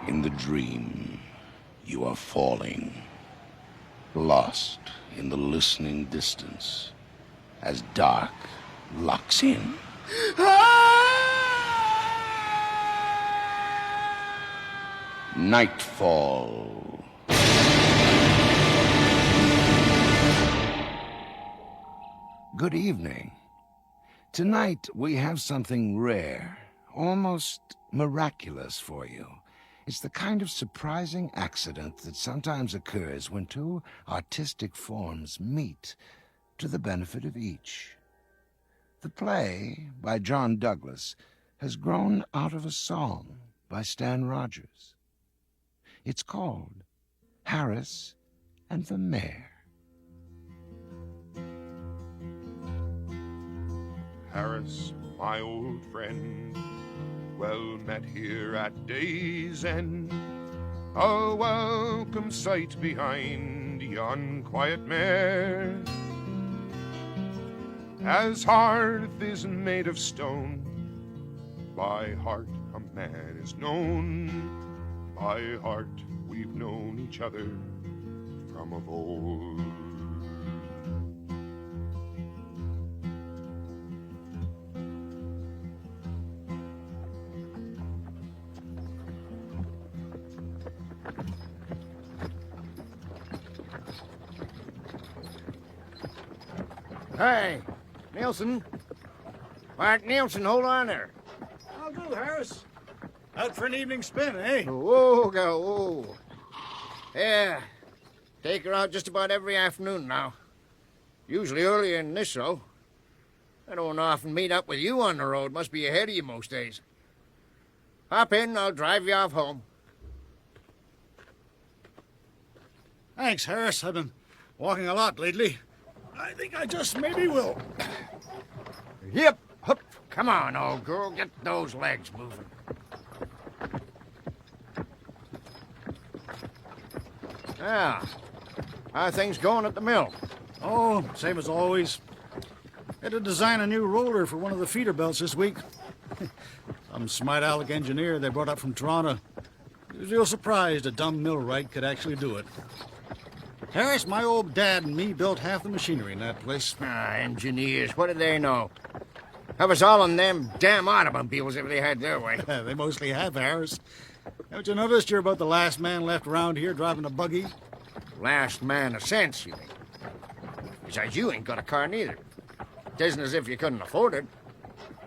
In the dream, you are falling, lost in the listening distance, as dark locks in. Nightfall. Good evening. Tonight we have something rare, almost miraculous for you. It's the kind of surprising accident that sometimes occurs when two artistic forms meet to the benefit of each. The play, by John Douglas, has grown out of a song by Stan Rogers. It's called Harris and the Mare. Harris, my old friend, well met here at day's end. A welcome sight behind yon quiet Mare. As hearth is made of stone, by heart a man is known. By heart we've known each other from of old. Hey, Nielsen. Mark Nielsen, hold on there. I'll do, Harris. Out for an evening spin, eh? Whoa, go, whoa. Yeah, take her out just about every afternoon now. Usually earlier than this, though. I don't often meet up with you on the road. Must be ahead of you most days. Hop in, I'll drive you off home. Thanks, Harris. I've been walking a lot lately. I think I just maybe will. Yep, hup. Come on, old girl, get those legs moving. Ah, how are things going at the mill? Oh, same as always. Had to design a new roller for one of the feeder belts this week. Some smart aleck engineer they brought up from Toronto. He was real surprised a dumb millwright could actually do it. Harris, my old dad and me built half the machinery in that place. Ah, engineers, what do they know? That was all on them damn automobiles if they had their way. They mostly have, Harris. Haven't you noticed you're about the last man left around here driving a buggy? Last man of sense, you mean? Besides, you ain't got a car neither. It isn't as if you couldn't afford it.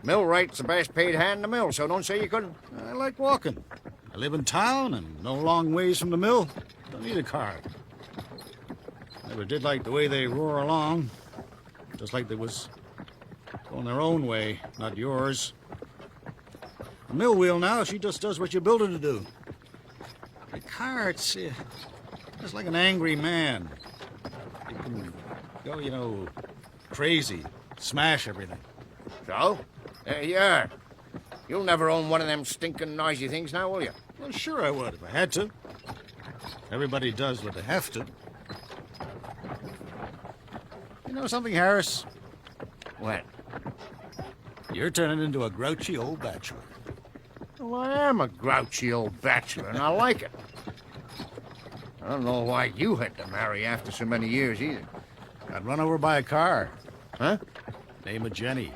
Millwright's the best paid hand in the mill, so don't say you couldn't. I like walking. I live in town and no long ways from the mill. Don't need a car. Never did like the way they roar along. Just like they was going their own way, not yours. The mill wheel now, she just does what you build her to do. The car, it's like an angry man. It can go, crazy, smash everything. So? There you are. You'll never own one of them stinking noisy things now, will you? Well, sure I would if I had to. Everybody does what they have to. You know something, Harris? What? You're turning into a grouchy old bachelor. Well, I am a grouchy old bachelor, and I like it. I don't know why you had to marry after so many years, either. Got run over by a car. Huh? Name of Jenny.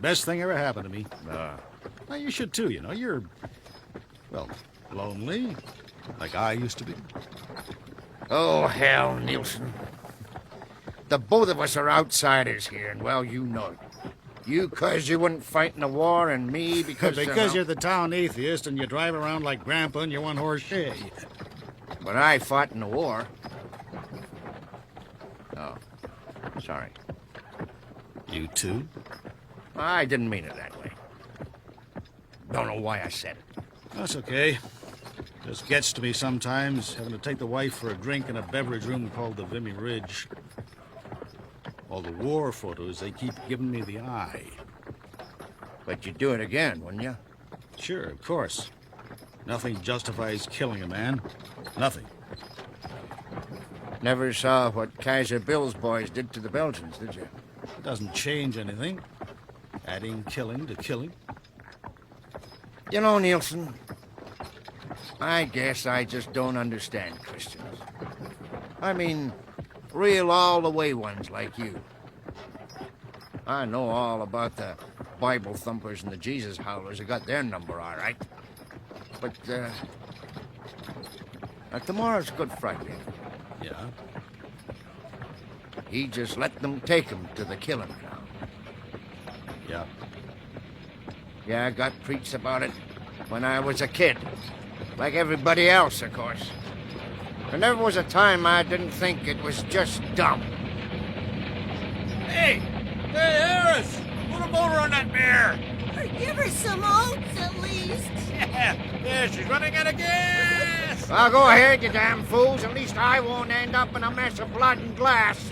Best thing ever happened to me. Well, you should, too, You're, lonely, like I used to be. Oh, hell, Nielsen. The both of us are outsiders here, and, well, you know it. You 'cause you wouldn't fight in the war, and me because... Because you're the town atheist, and you drive around like Grandpa in your one-horse shay. But I fought in the war. Oh, sorry. You too? I didn't mean it that way. Don't know why I said it. That's okay. Just gets to me sometimes, having to take the wife for a drink in a beverage room called the Vimy Ridge. All the war photos, they keep giving me the eye. But you'd do it again, wouldn't you? Sure, of course. Nothing justifies killing a man. Nothing. Never saw what Kaiser Bill's boys did to the Belgians, did you? It doesn't change anything. Adding killing to killing. You know, Nielsen, I guess I just don't understand Christians. I mean, real all-the-way ones like you. I know all about the Bible thumpers and the Jesus howlers who got their number all right. But, tomorrow's Good Friday. Yeah? He just let them take him to the killing ground. Yeah. Yeah, I got preached about it when I was a kid. Like everybody else, of course. There never was a time I didn't think it was just dumb. Hey, Harris! Put a motor on that mare! Give her some oats, at least. Yeah, she's running out of gas! Well, go ahead, you damn fools. At least I won't end up in a mess of blood and glass.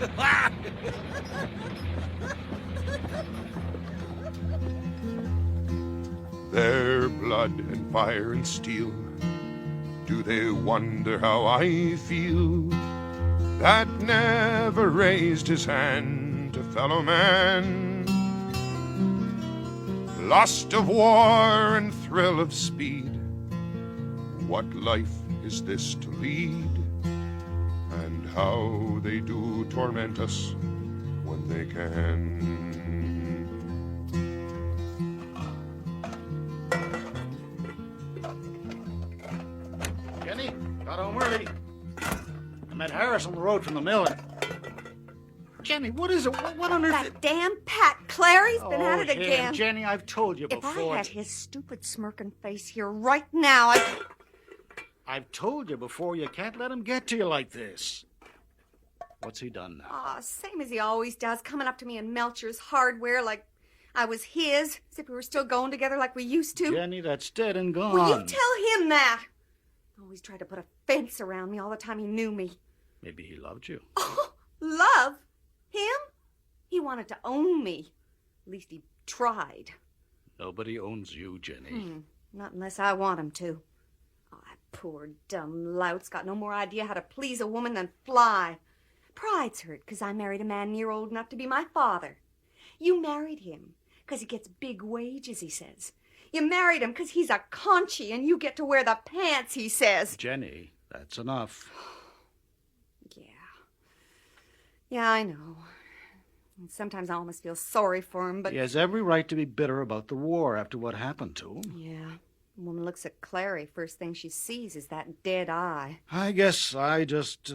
Their blood and fire and steel. Do they wonder how I feel? That never raised his hand to fellow man. Lust of war and thrill of speed. What life is this to lead? And how they do torment us when they can. Jenny, got home early. I met Harris on the road from the mill. Jenny, what is it? What on earth? That damn Pat Clary's been at it again. Jenny, I've told you If before. I had his stupid smirking face here right now, I've told you before, you can't let him get to you like this. What's he done now? Aw, same as he always does, coming up to me in Melcher's hardware like I was his, as if we were still going together like we used to. Jenny, that's dead and gone. Will you tell him that? Always tried to put a fence around me all the time he knew me. Maybe he loved you. Oh, love? Him? He wanted to own me. At least he tried. Nobody owns you, Jenny. Not unless I want him to. Oh, that poor dumb lout's got no more idea how to please a woman than fly. Pride's hurt because I married a man near old enough to be my father. You married him because he gets big wages, he says. You married him because he's a conchie and you get to wear the pants, he says. Jenny, that's enough. Yeah, I know. And sometimes I almost feel sorry for him, but... He has every right to be bitter about the war after what happened to him. Yeah. A woman looks at Clary, first thing she sees is that dead eye. I guess I just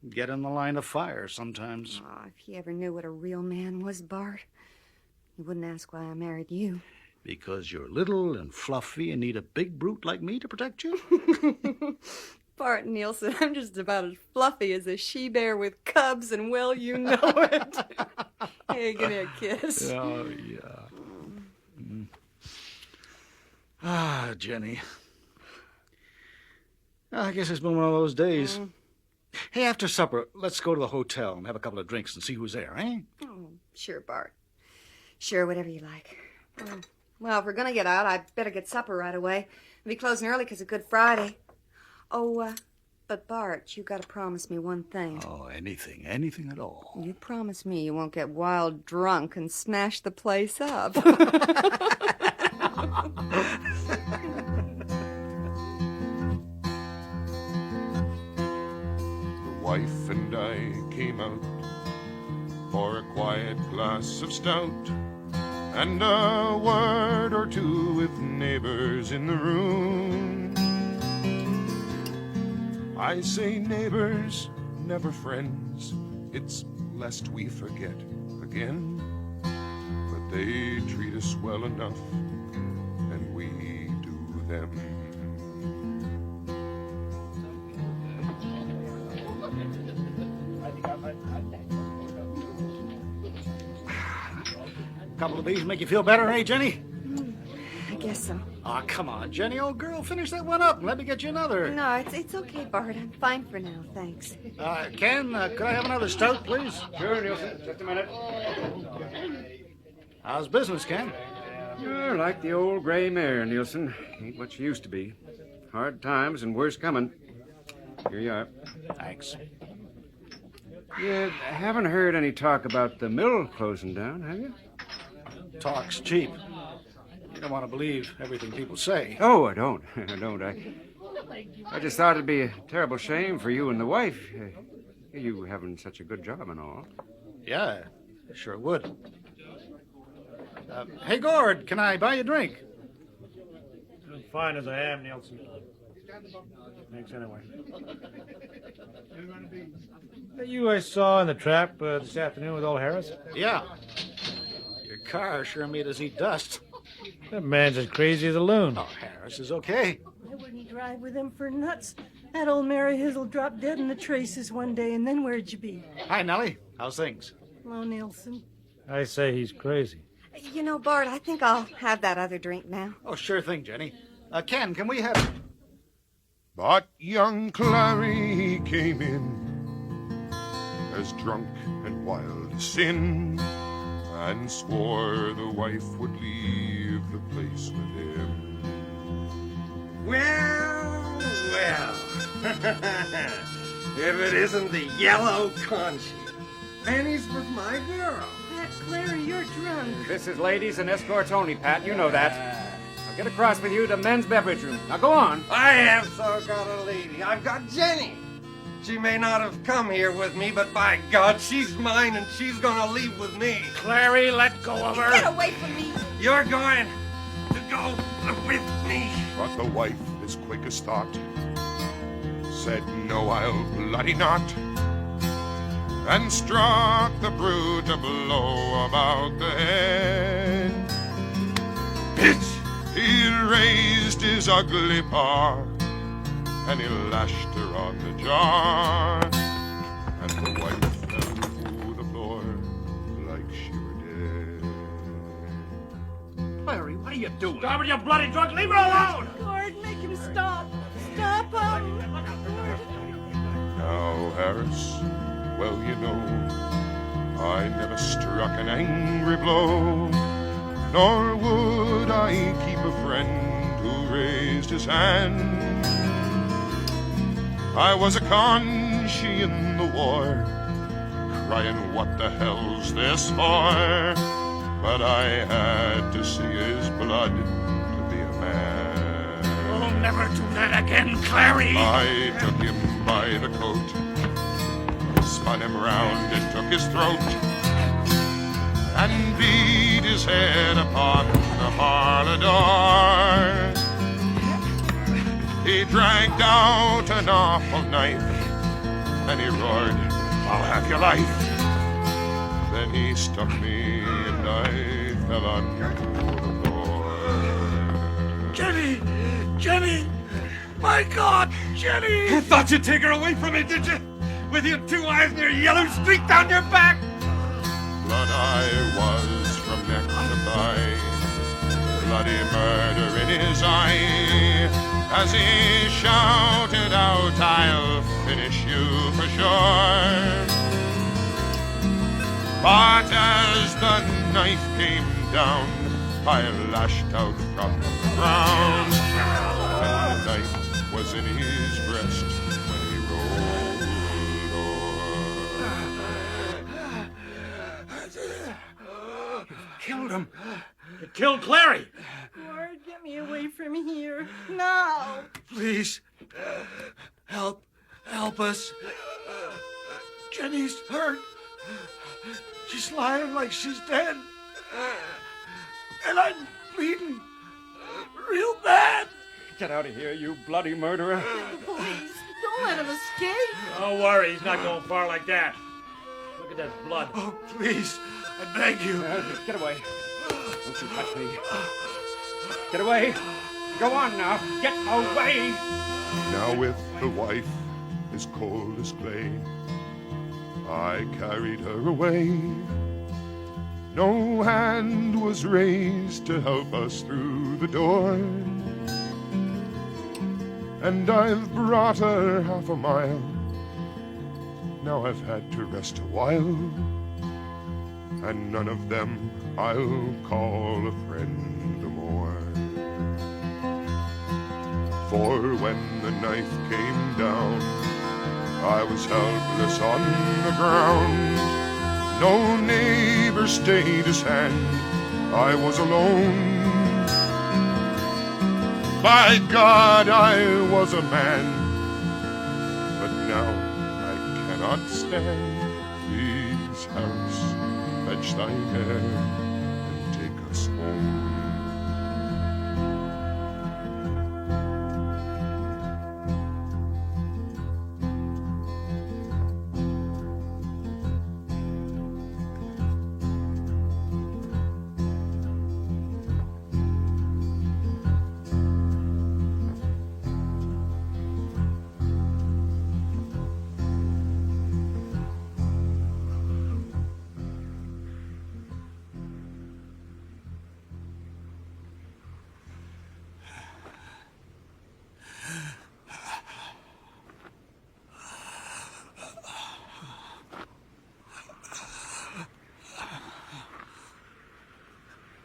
get in the line of fire sometimes. Oh, if he ever knew what a real man was, Bart, he wouldn't ask why I married you. Because you're little and fluffy and need a big brute like me to protect you? Bart Nielsen, I'm just about as fluffy as a she-bear with cubs, and well, you know it. Hey, give me a kiss. Oh, yeah. Ah, Jenny. I guess it's been one of those days. Hey, after supper, let's go to the hotel and have a couple of drinks and see who's there, eh? Oh, sure, Bart. Sure, whatever you like. Well, if we're going to get out, I'd better get supper right away. We'll be closing early because of Good Friday. Oh, but Bart, you got to promise me one thing. Oh, anything at all. You promise me you won't get wild drunk and smash the place up. The wife and I came out for a quiet glass of stout and a word or two with neighbors in the room. I say neighbors, never friends. It's lest we forget again. But they treat us well enough, and we do them. A couple of these make you feel better, eh, Jenny? I guess so. Oh, come on, Jenny, old girl. Finish that one up and let me get you another. No, it's okay, Bart. I'm fine for now, thanks. Ken, could I have another stout, please? Sure, Nielsen. Just a minute. How's business, Ken? You're like the old gray mare, Nielsen. Ain't what she used to be. Hard times and worse coming. Here you are. Thanks. You haven't heard any talk about the mill closing down, have you? Talk's cheap. You don't want to believe everything people say. Oh, I don't. I don't. I just thought it'd be a terrible shame for you and the wife. You having such a good job and all. Yeah, I sure would. Hey, Gord, can I buy you a drink? I'm fine as I am, Nielsen. Thanks anyway. That you I saw in the trap this afternoon with old Harris? Yeah. Your car sure made us eat dust. That man's as crazy as a loon. Oh, Harris is okay. I wouldn't drive with him for nuts. That old Mare Hizzle dropped dead in the traces one day, and then where'd you be? Hi, Nellie. How's things? Hello, Nielsen. I say he's crazy. You know, Bart, I think I'll have that other drink now. Oh, sure thing, Jenny. Ken, can we have... But young Clary came in, as drunk and wild as sin, and swore the wife would leave the place with him. Well, well. If it isn't the yellow Conchi. And he's with my girl. Pat, Clary, you're drunk. This is ladies and escorts only, Pat. You know that. I'll get across with you to men's beverage room. Now go on. I have so got a lady. I've got Jenny. She may not have come here with me, but by God, she's mine and she's gonna leave with me. Clary, let go of her. Get away from me. You're going to go with me. But the wife, as quick as thought, said, "No, I'll bloody not," and struck the brute a blow about the head. Bitch! He raised his ugly paw, and he lashed her on the jaw, and the wife fell to the floor like she were dead. Clary, what are you doing? Stop it, you bloody drunk. Leave her alone. Gord, make him stop. Stop him. Now, Harris, well, you know, I never struck an angry blow, nor would I keep a friend who raised his hand. I was a Conchi in the war, crying, "What the hell's this for?" But I had to see his blood to be a man. We'll never do that again, Clary. I took him by the coat, spun him round and took his throat, and beat his head upon the parlor door. He dragged out an awful knife, and he roared, "I'll have your life." Then he stuck me, and I fell on the floor. Jenny! Jenny! My God, Jenny! You thought you'd take her away from me, did you? With your two eyes and your yellow streak down your back? Blood I was from neck to thigh, bloody murder in his eye, as he shouted out, "I'll finish you for sure." But as the knife came down, I lashed out from the ground, and the knife was in his breast when he rolled over. Killed him. You killed Clary. Gord, get me away from here. Now. Please, help us. Jenny's hurt. She's lying like she's dead. And I'm bleeding real bad. Get out of here, you bloody murderer. Please, don't let him escape. Don't worry, he's not going far like that. Look at that blood. Oh, please, I beg you. Get away. Don't you touch me. Get away. Go on now. Get away. Now with the wife as cold as clay, I carried her away. No hand was raised to help us through the door, and I've brought her half a mile. Now I've had to rest a while, and none of them I'll call a friend more. For when the knife came down, I was helpless on the ground. No neighbor stayed his hand, I was alone. By God, I was a man, but now I cannot stand. Please, Harris, fetch thy mare and take us home.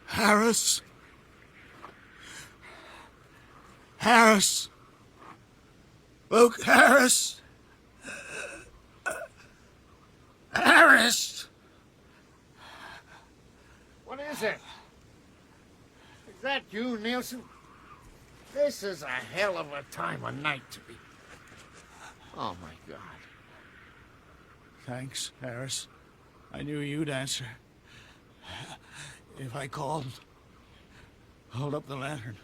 Harris. Harris. Luke Harris. Harris. What is it? Is that you, Nielsen? This is a hell of a time of night to be. Oh, my God. Thanks, Harris. I knew you'd answer. If I called, hold up the lantern.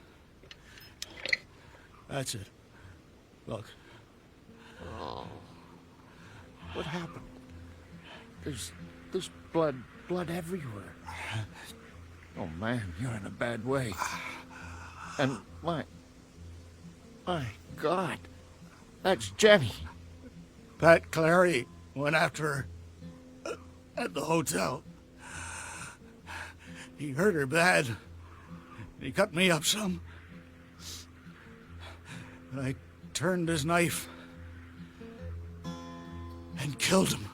That's it. Look. Oh. What happened? There's blood everywhere. Oh, man, you're in a bad way. And my God, that's Jenny. Pat Clary went after her at the hotel. He hurt her bad. He cut me up some. And I turned his knife and killed him.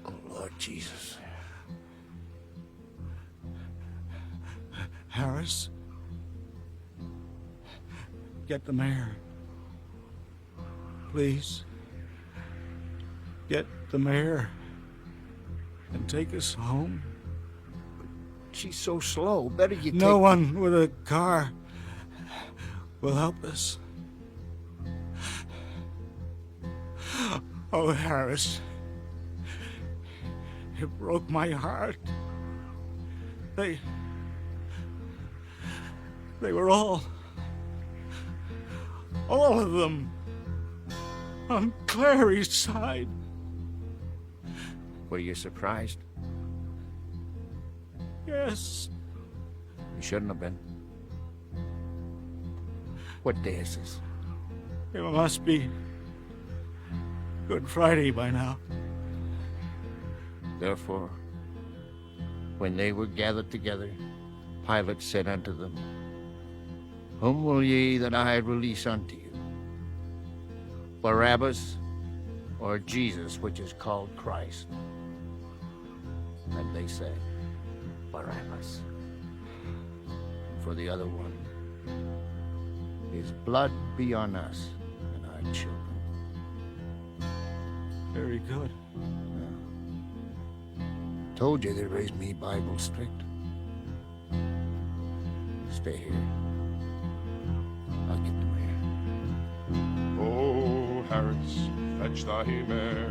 Oh, Lord Jesus. Harris, get the mare. Please. Get the mare and take us home. She's so slow. Better you take... No one with a car will help us. Oh, Harris. It broke my heart. They were all of them on Clary's side. Were you surprised? Yes. You shouldn't have been. What day is this? It must be Good Friday by now. Therefore, when they were gathered together, Pilate said unto them, Whom will ye that I release unto you? Barabbas or Jesus, which is called Christ? And they said, Barabbas. For the other one, His blood be on us and our children. Very good. Told you they raised me Bible strict. Stay here. I'll get the mare. Oh, Harris, fetch thy mare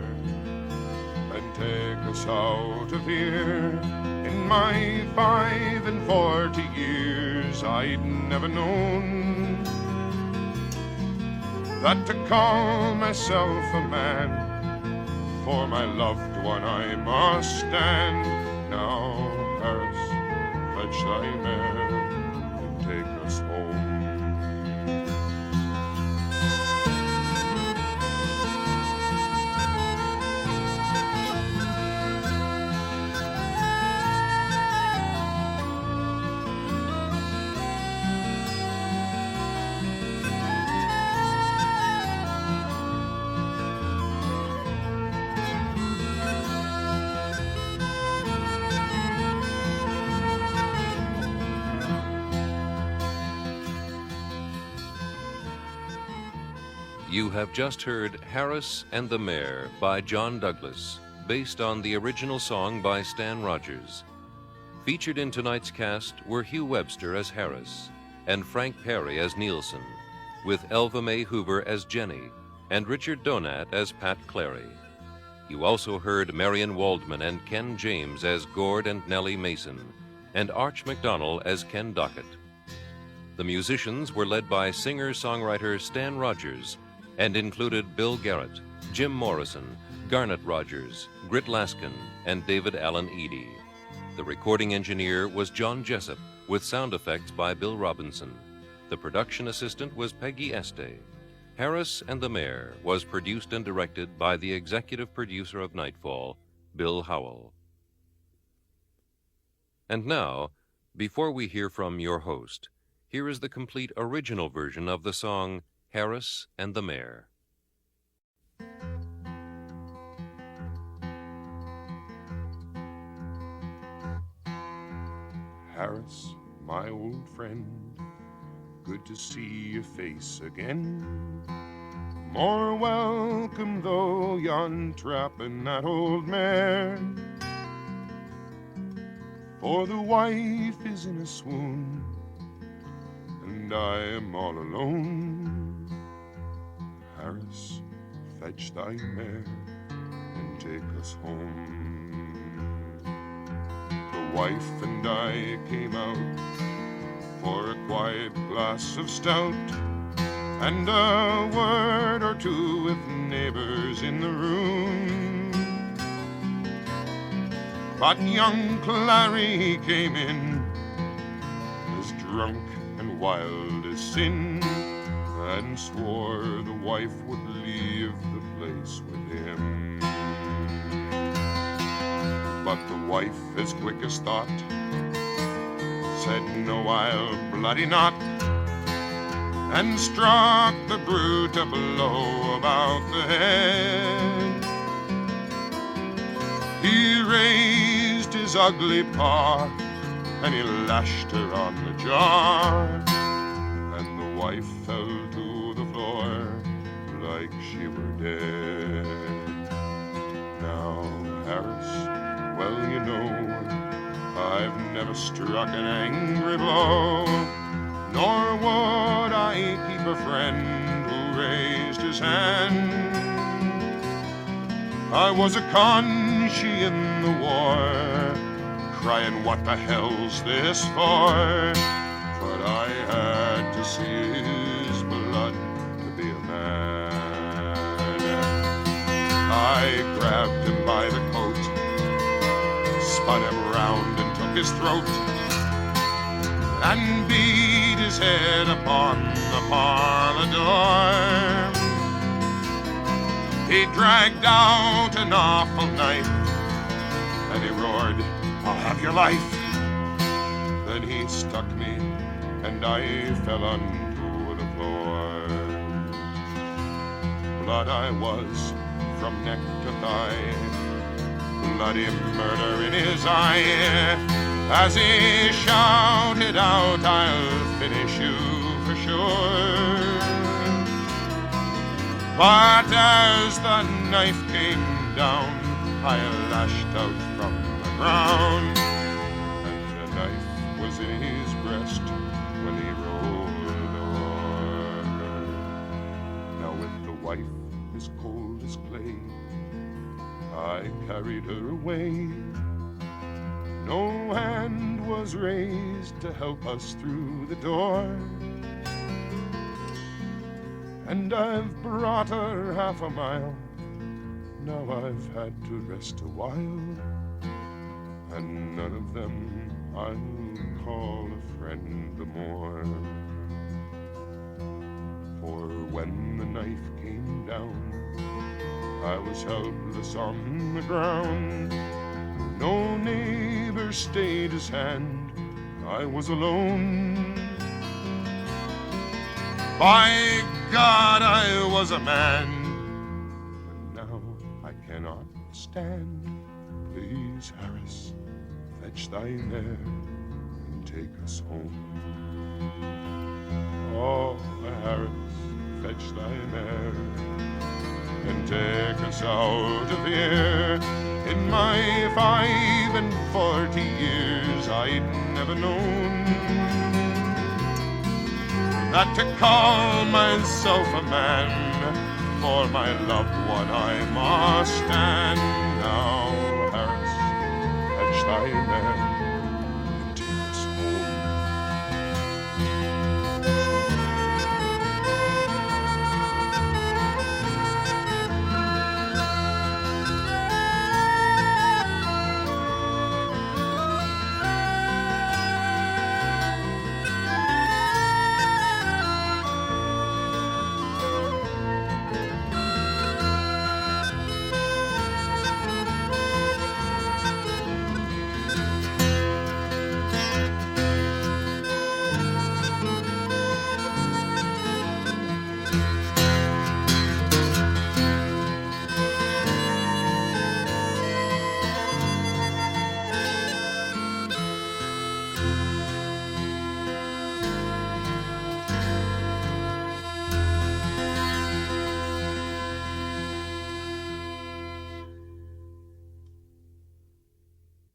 and take us out of here. In my 45 years, I'd never known that to call myself a man, for my loved one I must stand. Now, Harris, fetch thy mare and take us home. You have just heard Harris and the Mare by John Douglas, based on the original song by Stan Rogers. Featured in tonight's cast were Hugh Webster as Harris, and Frank Perry as Nielsen, with Elva Mae Hoover as Jenny and Richard Donat as Pat Clary. You also heard Marion Waldman and Ken James as Gord and Nellie Mason, and Arch McDonnell as Ken Dockett. The musicians were led by singer-songwriter Stan Rogers and included Bill Garrett, Jim Morrison, Garnet Rogers, Grit Laskin, and David Allen Eady. The recording engineer was John Jessup, with sound effects by Bill Robinson. The production assistant was Peggy Este. Harris and the Mare was produced and directed by the executive producer of Nightfall, Bill Howell. And now, before we hear from your host, here is the complete original version of the song Harris and the Mare. Harris, my old friend, good to see your face again. More welcome though yon trapping that old mare, for the wife is in a swoon, and I am all alone. Harris, fetch thy mare and take us home. The wife and I came out for a quiet glass of stout and a word or two with neighbors in the room. But young Clary came in, as drunk and wild as sin, and swore the wife would leave the place with him. But the wife, as quick as thought, said, "No, I'll bloody not," and struck the brute a blow about the head. He raised his ugly paw and he lashed her on the jaw, and the wife fell to the floor like she were dead. Now, Harris, well, you know, I've never struck an angry blow, nor would I keep a friend who raised his hand. I was a Conchie in the war, crying, "What the hell's this for?" But I had to see his blood to be a man. I grabbed him by the coat, spun him round and took his throat, and beat his head upon the parlor door. He dragged out an awful knife, and he roared, "I'll have your life." Then he stuck me, and I fell onto the floor. Blood I was from neck to thigh, bloody murder in his eye, as he shouted out, "I'll finish you for sure." But as the knife came down, I lashed out from the ground, and the knife was in his breast when he rolled over. Now with the wife as cold as clay, I carried her away. No hand was raised to help us through the door, and I've brought her half a mile. Now I've had to rest a while, and none of them I'll call a friend more. For when the knife came down, I was helpless on the ground. No neighbor stayed his hand, I was alone. By God, I was a man, but now I cannot stand. Please, Harris, fetch thy mare and take us home. Oh, Harris, fetch thy mare and take us out of here. In my 45 years, I'd never known that to call myself a man, for my loved one I must stand. Now, Harris, fetch thy man and take us home.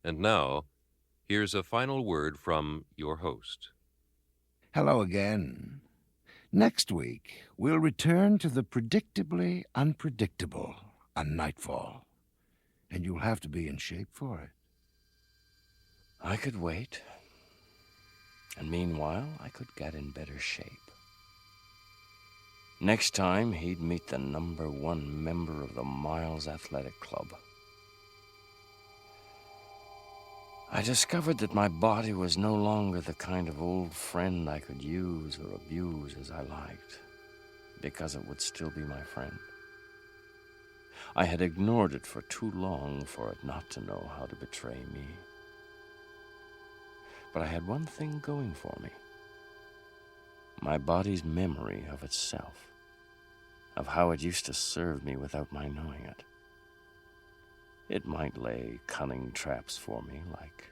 And now, here's a final word from your host. Hello again. Next week, we'll return to the predictably unpredictable on Nightfall. And you'll have to be in shape for it. I could wait. And meanwhile, I could get in better shape. Next time, he'd meet the #1 member of the Miles Athletic Club. I discovered that my body was no longer the kind of old friend I could use or abuse as I liked, because it would still be my friend. I had ignored it for too long for it not to know how to betray me. But I had one thing going for me. My body's memory of itself, of how it used to serve me without my knowing it. It might lay cunning traps for me, like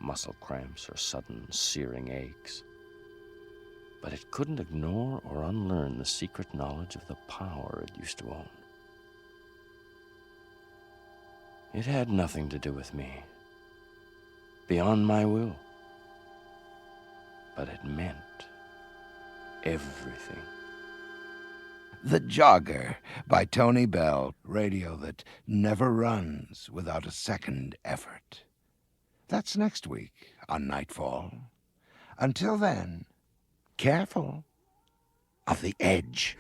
muscle cramps or sudden searing aches. But it couldn't ignore or unlearn the secret knowledge of the power it used to own. It had nothing to do with me, beyond my will. But it meant everything. The Jogger by Tony Bell, radio that never runs without a second effort. That's next week on Nightfall. Until then, careful of the edge.